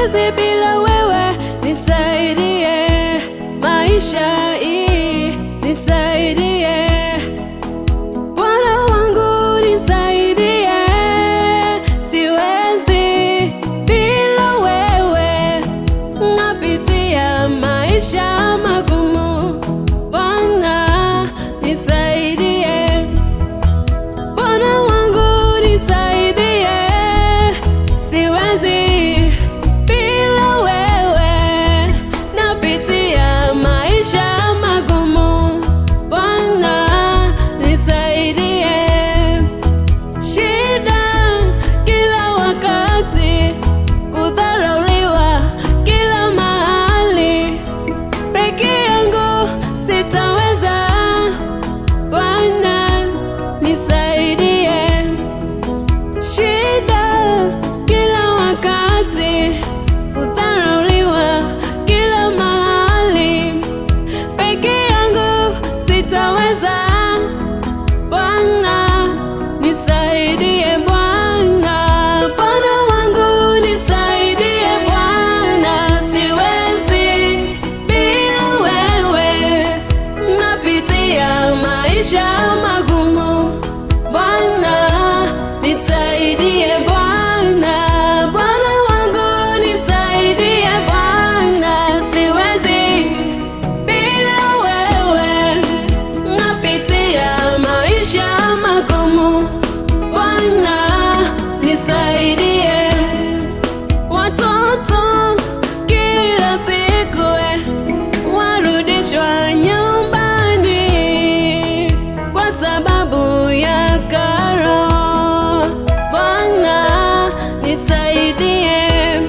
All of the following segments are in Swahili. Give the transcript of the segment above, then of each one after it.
siwezi bila wewe, nisaidie maisha hii, nisaidie Bwana wangu, nisaidie, siwezi bila wewe, napitia maisha magumu. Bwana nisaidie, Bwana wangu nisaidie, siwezi bila wewe, napitia maisha magumu. Bwana nisaidie, shida kila wakati, kudharauliwa kila mahali, peke yangu sitaweza. Bwana nisaidie, shida kila wakati, kudharauliwa kila mahali, peke yangu sitaweza. Bwana nisaidie, Bwana, Bwana wangu nisaidie, Bwana, siwezi bila wewe, napitia maisha magumu. Bwana nisaidie, Bwana, Bwana wangu nisaidie, Bwana, siwezi bila wewe, napitia maisha magumu. Bwana nisaidie, watoto kila siku warudishwa nyumbani kwa sababu ya karo. Bwana nisaidie,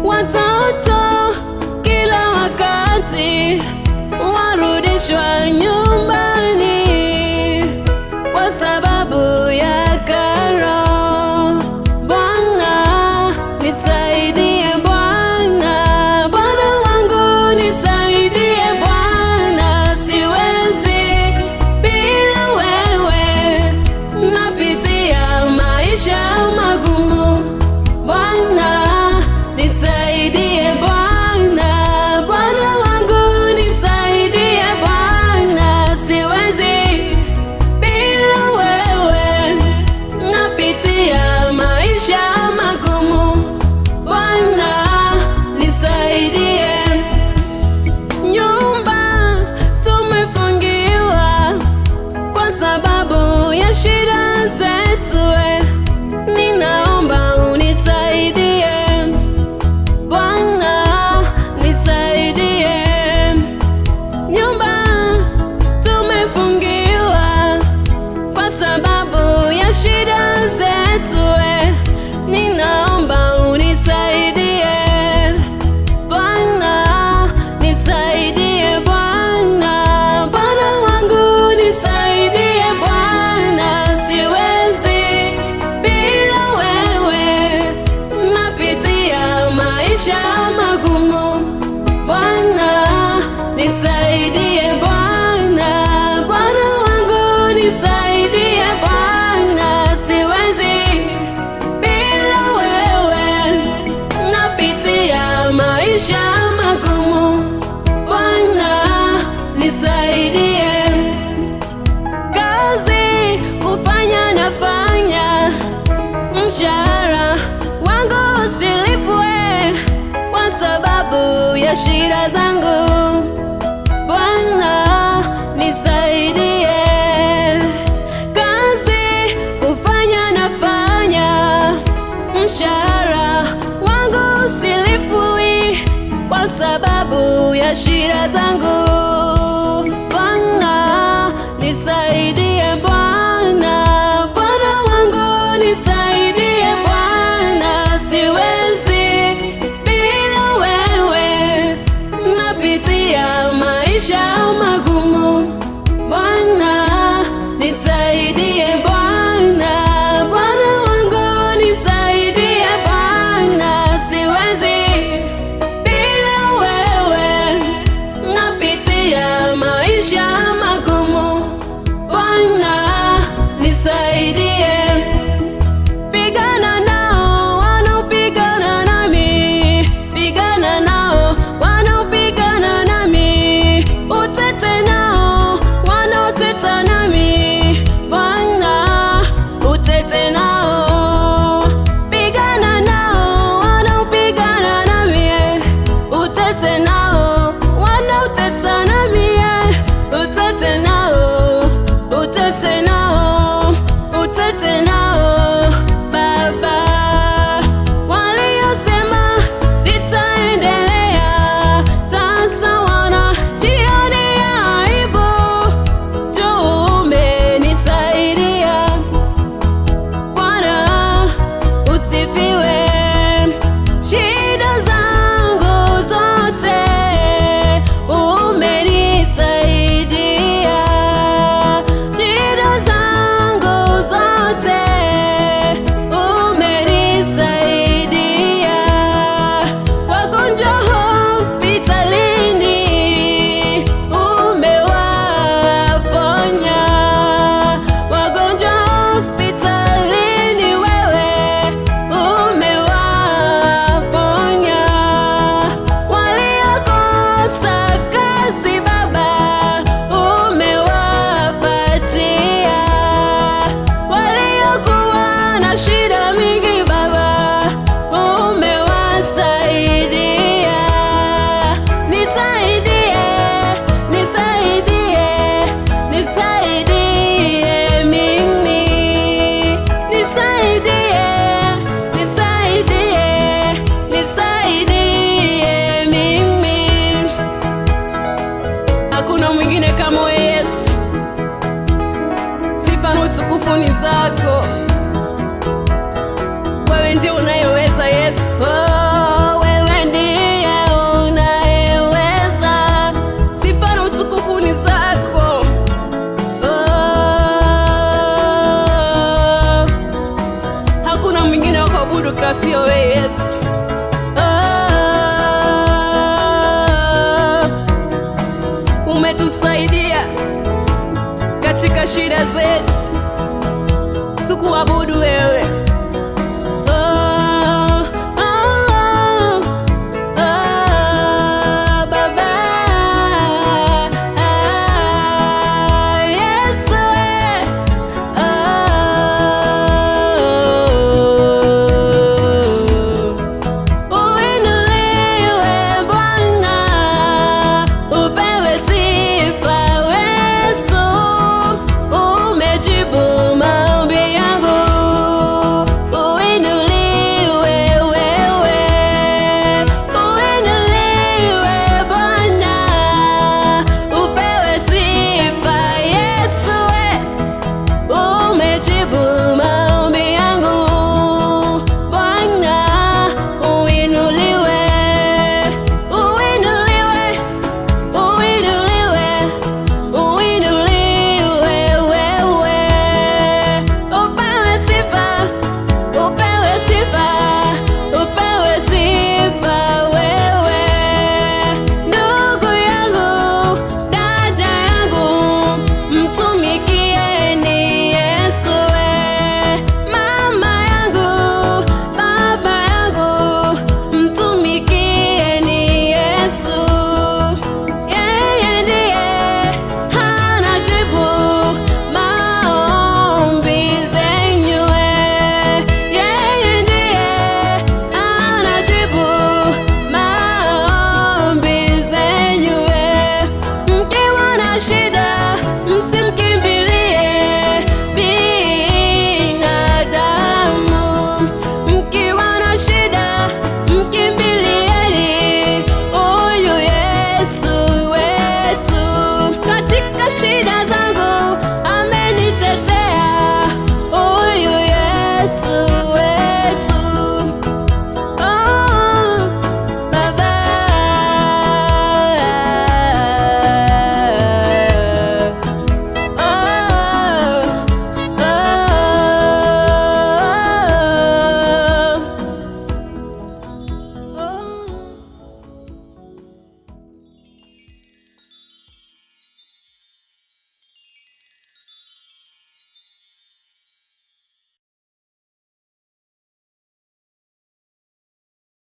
watoto kila wakati warudishwa nyumbani kwa sababu ya karo. Bwana nisaidie, Bwana, Bwana wangu nisaidie, Bwana, siwezi bila wewe, napitia maisha magumu. Bwana nisaidie, Bwana, Bwana wangu nisaidie, Bwana, siwezi bila wewe, napitia maisha magumu. Bwana nisaidie, nyumba tumefungiwa kwa sababu ya shida zetu, ninaomba unisaidie. Bwana nisaidie, nyumba tumefungiwa kwa sababu ya shida zetu, ninaomba unisaidie. Bwana nisaidie, Bwana, Bwana wangu nisaidie, Bwana, siwezi bila wewe, napitia maisha magumu. Bwana nisaidie, Bwana, Bwana wangu nisaidie, Bwana, siwezi bila wewe, napitia maisha magumu. Bwana nisaidie, kazi kufanya nafanya, mshahara wangu usilipwe kwa sababu ya shida zangu. Bwana nisaidie, kazi kufanya nafanya, mshahara wangu usilipwi kwa sababu ya shida zangu. Bwana nisaidie, Bwana, Bwana wangu nisaidie, Bwana, siwezi bila wewe, napitia maisha magumu. Bwana nisaidie, Bwana, Bwana wangu nisaidie, Bwana, siwezi bila wewe, napitia hakika sio wewe Yesu. Umetusaidia katika shida zetu, tukuabudu.